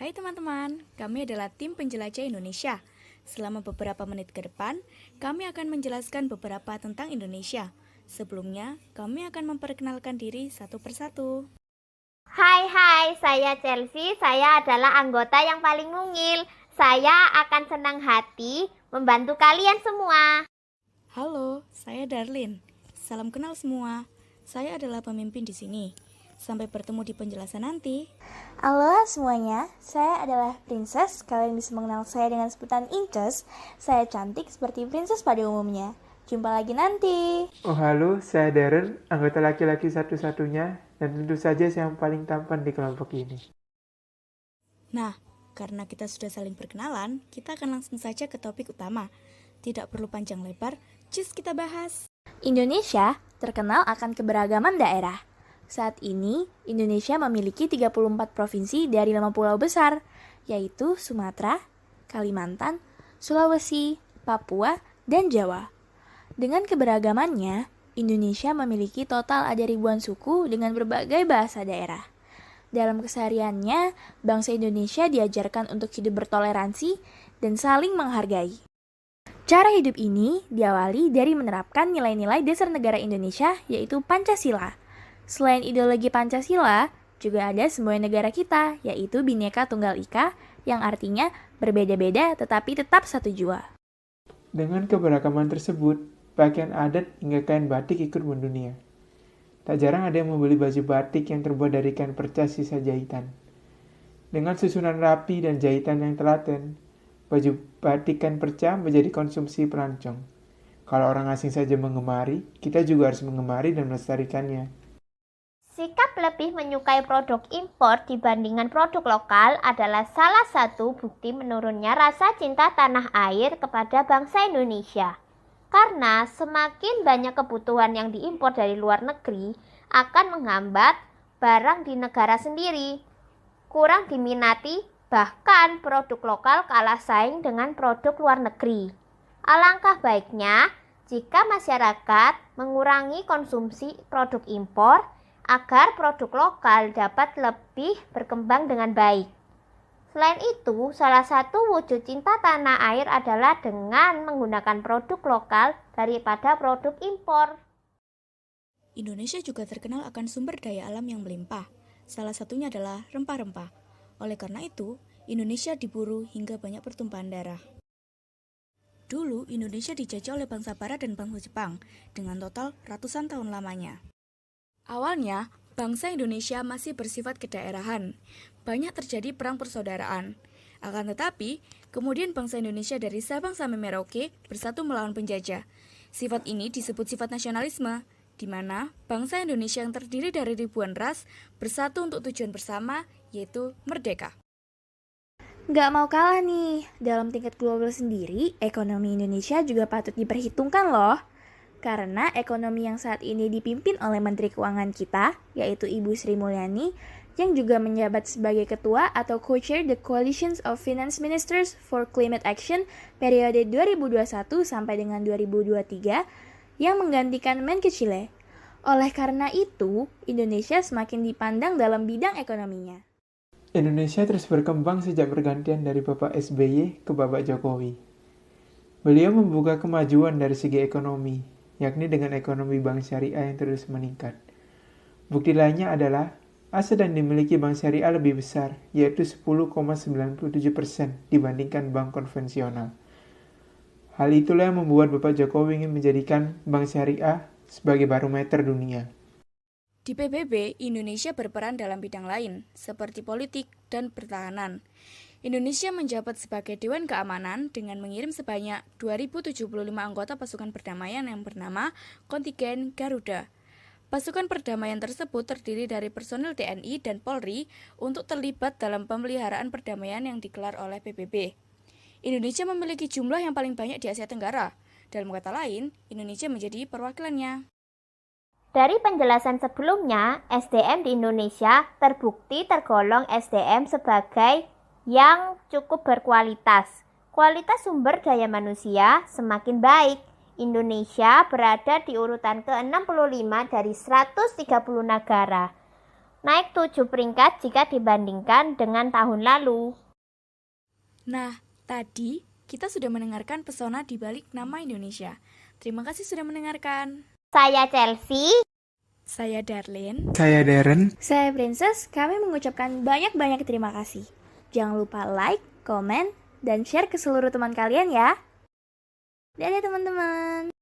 Hai teman-teman, kami adalah tim penjelajah Indonesia. Selama beberapa menit ke depan, kami akan menjelaskan beberapa tentang Indonesia. Sebelumnya, kami akan memperkenalkan diri satu persatu. Hai, saya Chelsea. Saya adalah anggota yang paling mungil. Saya akan senang hati membantu kalian semua. Halo, saya Darlin. Salam kenal semua. Saya adalah pemimpin di sini. Sampai bertemu di penjelasan nanti. Halo semuanya, saya adalah Princess. Kalian bisa mengenal saya dengan sebutan Incus. Saya cantik seperti princess pada umumnya. Jumpa lagi nanti. Oh halo, saya Darren, anggota laki-laki satu-satunya, dan tentu saja saya yang paling tampan di kelompok ini. Nah, karena kita sudah saling perkenalan, kita akan langsung saja ke topik utama. Tidak perlu panjang lebar, cus kita bahas. Indonesia terkenal akan keberagaman daerah. Saat ini, Indonesia memiliki 34 provinsi dari 5 pulau besar, yaitu Sumatera, Kalimantan, Sulawesi, Papua, dan Jawa. Dengan keberagamannya, Indonesia memiliki total ada ribuan suku dengan berbagai bahasa daerah. Dalam kesehariannya, bangsa Indonesia diajarkan untuk hidup bertoleransi dan saling menghargai. Cara hidup ini diawali dari menerapkan nilai-nilai dasar negara Indonesia, yaitu Pancasila. Selain ideologi Pancasila, juga ada simbol negara kita, yaitu Bhinneka Tunggal Ika, yang artinya berbeda-beda tetapi tetap satu jua. Dengan keberagaman tersebut, pakaian adat hingga kain batik ikut mendunia. Tak jarang ada yang membeli baju batik yang terbuat dari kain perca sisa jahitan. Dengan susunan rapi dan jahitan yang telaten, baju batik kain perca menjadi konsumsi pelancong. Kalau orang asing saja mengemari, kita juga harus mengemari dan melestarikannya. Sikap lebih menyukai produk impor dibandingkan produk lokal adalah salah satu bukti menurunnya rasa cinta tanah air kepada bangsa Indonesia. Karena semakin banyak kebutuhan yang diimpor dari luar negeri akan menghambat barang di negara sendiri. Kurang diminati, bahkan produk lokal kalah saing dengan produk luar negeri. Alangkah baiknya jika masyarakat mengurangi konsumsi produk impor agar produk lokal dapat lebih berkembang dengan baik. Selain itu, salah satu wujud cinta tanah air adalah dengan menggunakan produk lokal daripada produk impor. Indonesia juga terkenal akan sumber daya alam yang melimpah. Salah satunya adalah rempah-rempah. Oleh karena itu, Indonesia diburu hingga banyak pertumpahan darah. Dulu, Indonesia dijajah oleh bangsa Barat dan bangsa Jepang dengan total ratusan tahun lamanya. Awalnya, bangsa Indonesia masih bersifat kedaerahan. Banyak terjadi perang persaudaraan. Akan tetapi, kemudian bangsa Indonesia dari Sabang sampai Merauke bersatu melawan penjajah. Sifat ini disebut sifat nasionalisme, di mana bangsa Indonesia yang terdiri dari ribuan ras bersatu untuk tujuan bersama, yaitu merdeka. Nggak mau kalah nih, dalam tingkat global sendiri, ekonomi Indonesia juga patut diperhitungkan loh. Karena ekonomi yang saat ini dipimpin oleh Menteri Keuangan kita, yaitu Ibu Sri Mulyani, yang juga menjabat sebagai ketua atau co-chair the Coalition of Finance Ministers for Climate Action periode 2021 sampai dengan 2023, yang menggantikan Menkeu. Oleh karena itu, Indonesia semakin dipandang dalam bidang ekonominya. Indonesia terus berkembang sejak pergantian dari Bapak SBY ke Bapak Jokowi. Beliau membuka kemajuan dari segi ekonomi, yakni dengan ekonomi bank syariah yang terus meningkat. Bukti lainnya adalah aset yang dimiliki bank syariah lebih besar, yaitu 10,97% dibandingkan bank konvensional. Hal itulah yang membuat Bapak Jokowi ingin menjadikan bank syariah sebagai barometer dunia. Di PBB, Indonesia berperan dalam bidang lain, seperti politik dan pertahanan. Indonesia menjabat sebagai Dewan Keamanan dengan mengirim sebanyak 2.075 anggota pasukan perdamaian yang bernama Kontingen Garuda. Pasukan perdamaian tersebut terdiri dari personil TNI dan Polri untuk terlibat dalam pemeliharaan perdamaian yang digelar oleh PBB. Indonesia memiliki jumlah yang paling banyak di Asia Tenggara. Dalam kata lain, Indonesia menjadi perwakilannya. Dari penjelasan sebelumnya, SDM di Indonesia terbukti tergolong SDM sebagai yang cukup berkualitas. Kualitas sumber daya manusia semakin baik. Indonesia berada di urutan ke-65 dari 130 negara. naik 7 peringkat jika dibandingkan dengan tahun lalu. Nah, tadi kita sudah mendengarkan pesona di balik nama Indonesia. Terima kasih sudah mendengarkan. Saya Chelsea. Saya Darlene. Saya Darren. Saya Princess, kami mengucapkan banyak-banyak terima kasih. Jangan lupa like, komen, dan share ke seluruh teman kalian ya. Dadah teman-teman.